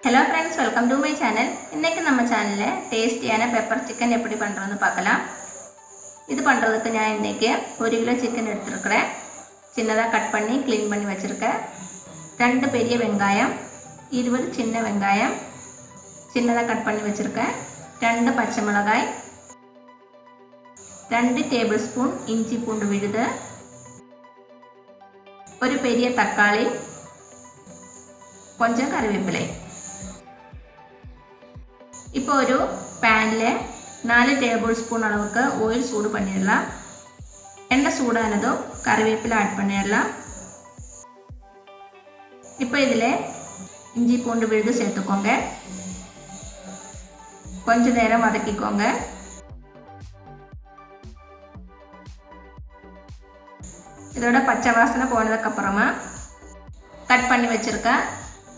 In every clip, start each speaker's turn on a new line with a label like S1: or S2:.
S1: Hello friends, welcome to my channel. இன்னைக்கு நம்ம சேனல்ல டேஸ்டியான பெப்பர் சிக்கன் எப்படி பண்றதுன்னு பார்க்கலாம். இது பண்றதுக்கு நான் இன்னைக்கு 1 கிலோ சிக்கன் எடுத்துக்கிறேன். சின்னதா கட் பண்ணி க்ளீன் பண்ணி வச்சிருக்கேன். 2 பெரிய வெங்காயம், 20 சின்ன வெங்காயம் சின்னதா கட் பண்ணி வச்சிருக்கேன். 2 பச்சை மிளகாய், 2 டேபிள்ஸ்பூன் இஞ்சி பூண்டு விழுது, ஒரு பெரிய தக்காளி, கொஞ்சம் கறிவேப்பிலை. இப்போ ஒரு பேன்ல 4 டேபிள்ஸ்பூன் அளவுக்கு ஆயில் சூடு பண்ணிடலாம். எண்ணெய் சூடானதும் கறிவேப்பிலை ஆட் பண்ணிடலாம். இப்போ இதில் இஞ்சி பூண்டு விழுது சேர்த்துக்கோங்க. கொஞ்ச நேரம் வதக்கிக்கோங்க. இதோட பச்சை வாசனை போனதுக்கப்புறமா கட் பண்ணி வச்சிருக்க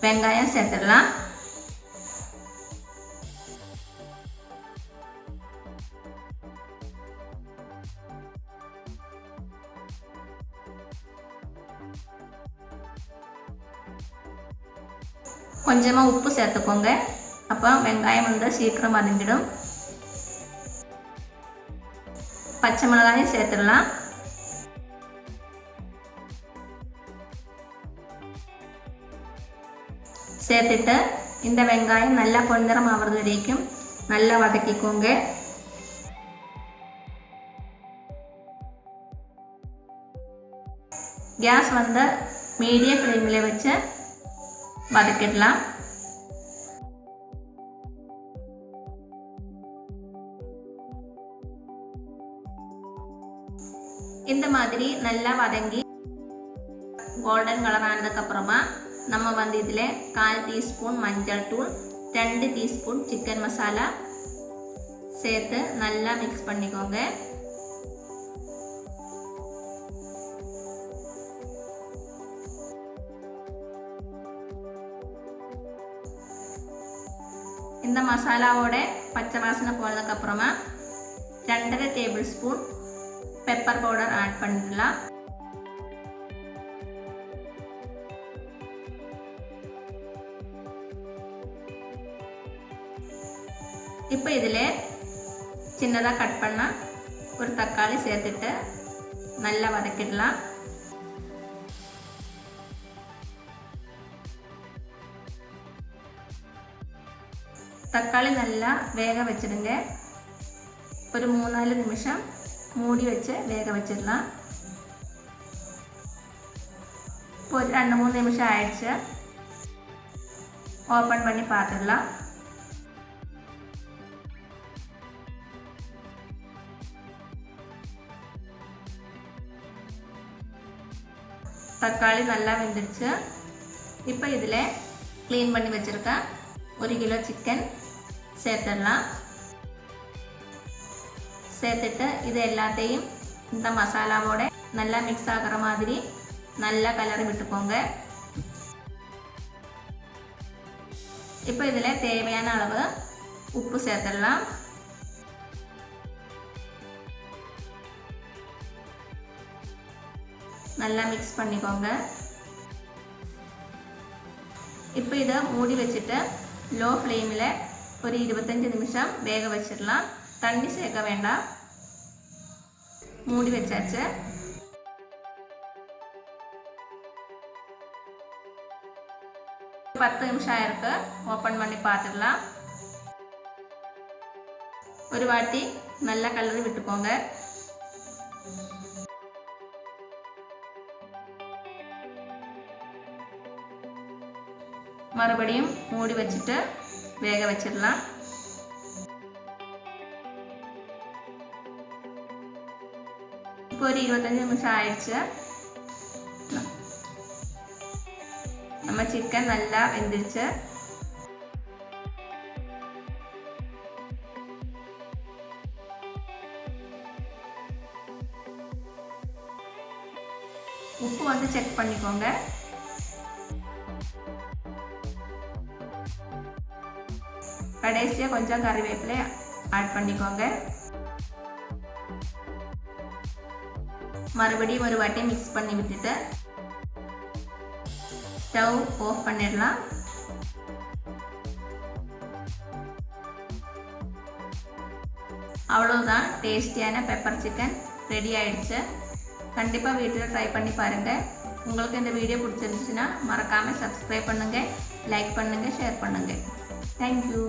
S1: வெங்காயம் சேர்த்துடலாம். கொஞ்சமாக உப்பு சேர்த்துக்கோங்க. அப்போ வெங்காயம் வந்து சீக்கிரம் வதங்கிடும். பச்சை மிளகாயும் சேர்த்துடலாம். சேர்த்துட்டு இந்த வெங்காயம் நல்லா பொன்னிறம் ஆகிறது வரைக்கும் நல்லா வதக்கிக்கோங்க. கேஸ் வந்து மீடியம் ஃப்ளேமில் வச்சு வதக்கிடலாம். இந்த மாதிரி நல்லா வதங்கி கோல்டன் கலர் ஆனதுக்கு அப்புறமா நம்ம வந்து இதில் 1/4 டீஸ்பூன் மஞ்சள் தூள், 2 டீஸ்பூன் சிக்கன் மசாலா சேர்த்து நல்லா மிக்ஸ் பண்ணிக்கோங்க. இந்த மசாலாவோட பச்சை வாசனை போனதுக்கு அப்புறமா 2.5 டேபிள்ஸ்பூன் பெப்பர் பவுடர் ஆட் பண்ணிடலாம். இப்போ இதில் சின்னதாக கட் பண்ண ஒரு தக்காளி சேர்த்துட்டு நல்லா வதக்கிடலாம். தக்காளி நல்லா வேக வச்சிடுங்க. ஒரு 3-4 நிமிஷம் மூடி வச்சு வேக வச்சிடலாம். இப்போ ஒரு 2-3 நிமிஷம் ஆயிடுச்சு. ஓப்பன் பண்ணி பார்த்துடலாம். தக்காளி நல்லா வெந்துடுச்சு. இப்போ இதில் க்ளீன் பண்ணி வச்சுருக்க 1 கிலோ சிக்கன் சேர்த்துடலாம். சேர்த்துட்டு இது எல்லாத்தையும் இந்த மசாலாவோட நல்லா மிக்ஸ் ஆகிற மாதிரி நல்லா கலரி விட்டுக்கோங்க. இப்போ இதில் தேவையான அளவு உப்பு சேர்த்துடலாம். நல்லா மிக்ஸ் பண்ணிக்கோங்க. இப்போ இதை மூடி வச்சுட்டு லோ ஃப்ளேமில் ஒரு 25 நிமிஷம் வேக வச்சிடலாம். தண்ணி சேர்க்க வேண்டாம். மூடி வச்சாச்சு. ஒரு 10 நிமிஷம் ஆயிருக்கு. ஓப்பன் பண்ணி பார்த்துடலாம். ஒரு வாட்டி நல்லா கலரி விட்டுக்கோங்க. மறுபடியும் மூடி வச்சுட்டு வேக வச்சிடலாம். இப்போ ஒரு 25 நிமிஷம் ஆயிடுச்சு. நம்ம சிக்கன் நல்லா வெந்துடுச்சு. உப்பு வந்து செக் பண்ணிக்கோங்க. கடைசியாக கொஞ்சம் கறிவேப்பிலை ஆட் பண்ணிக்கோங்க. மறுபடியும் ஒரு வாட்டி மிக்ஸ் பண்ணி விட்டுட்டு ஸ்டவ் ஆஃப் பண்ணிடலாம். அவ்வளோதான், டேஸ்டியான பெப்பர் சிக்கன் ரெடி ஆயிடுச்சு. கண்டிப்பாக வீட்டில் ட்ரை பண்ணி பாருங்கள். உங்களுக்கு இந்த வீடியோ பிடிச்சிருந்துச்சுன்னா மறக்காமல் சப்ஸ்கிரைப் பண்ணுங்கள், லைக் பண்ணுங்கள், ஷேர் பண்ணுங்கள். தேங்க்யூ.